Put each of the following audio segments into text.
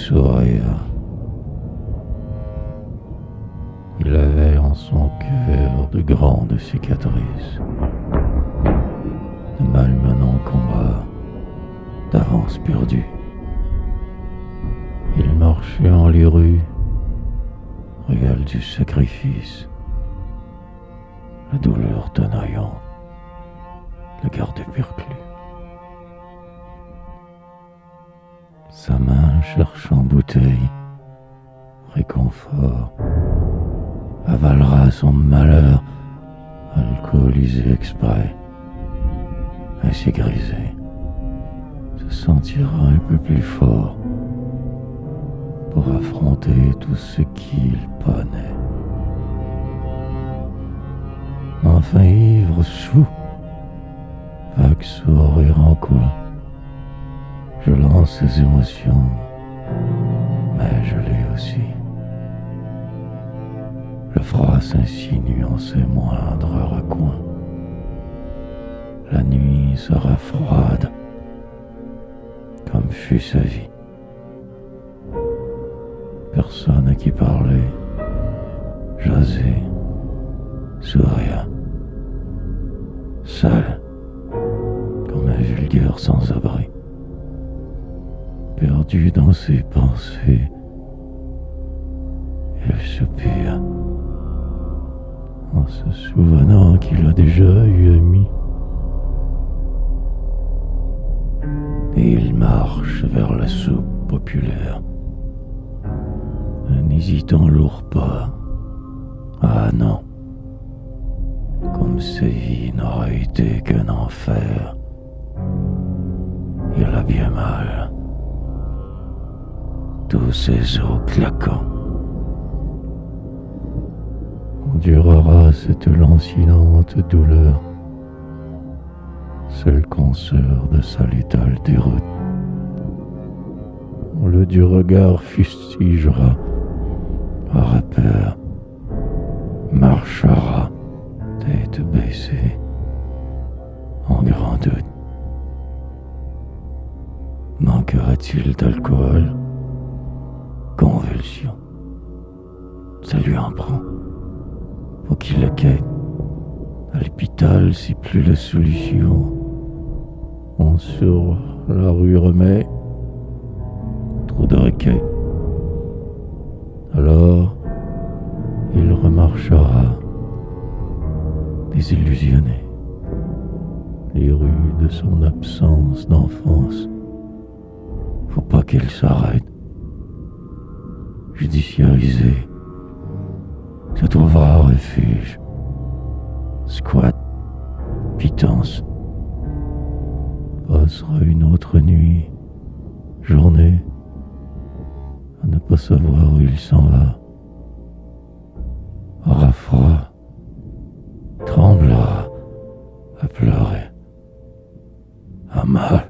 sourire. Il avait en son cœur de grandes cicatrices, de malmenants combats, d'avance perdue. Il marchait en les rues, réel du sacrifice, la douleur tenaillante, le gardait perclus. Sa main cherchant bouteille, réconfort, avalera son malheur, alcoolisé exprès, ainsi grisé, se sentira un peu plus fort pour affronter tout ce qu'il pânait. Enfin ivre, sous, vague sourire en coin, je lance ses émotions, mais je l'ai aussi. Le froid s'insinue en ses moindres recoins. La nuit sera froide, comme fut sa vie. Personne à qui parler, jaser, sourire. Seul, comme un vulgaire sans-abri. Perdu dans ses pensées, il soupire en se souvenant qu'il a déjà eu ami. Et il marche vers la soupe populaire, un hésitant lourd pas. Ah non, comme sa vie n'aurait été qu'un enfer, il a bien mal. Tous ses os claquants. Endurera cette lancinante douleur, seule consoeur de sa létale déroute. Le du regard fustigera, aura peur, marchera, tête baissée, en grand doute. Manquera-t-il d'alcool? Convulsion. Ça lui en prend. Faut qu'il le quitte. À l'hôpital, c'est plus la solution. On sur la rue remet. Trop de requêtes. Alors, il remarchera, désillusionné, les rues de son absence d'enfance. Faut pas qu'elle s'arrête. Judiciarisé, se trouvera refuge, squat, pitance. Passera une autre nuit, journée, à ne pas savoir où il s'en va. Aura froid, tremblera, à pleurer, à mal,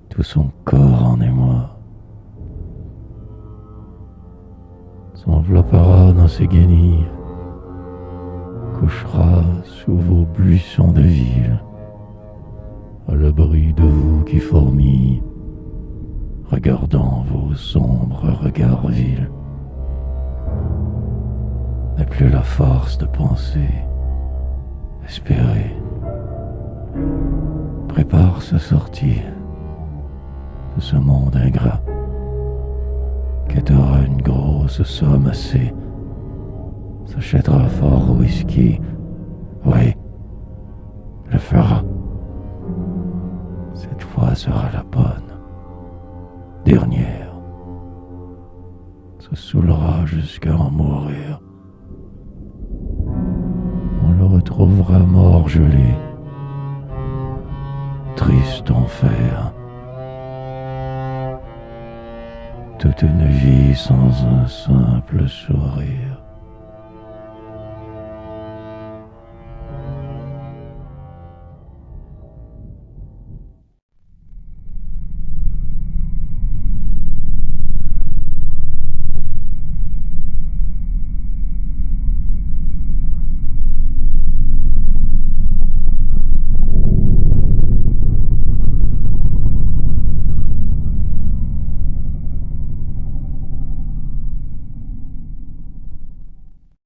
tout son corps en émoi. S'enveloppera dans ses guenilles, couchera sous vos buissons de ville, à l'abri de vous qui fourmillent, regardant vos sombres regards vils. N'a plus la force de penser, espérer, prépare sa sortie de ce monde ingrat. Quêtera une grosse somme assez, s'achètera fort au whisky, oui, le fera. Cette fois sera la bonne, dernière, se saoulera jusqu'à en mourir. On le retrouvera mort gelé, triste enfer. Toute une vie sans un simple sourire.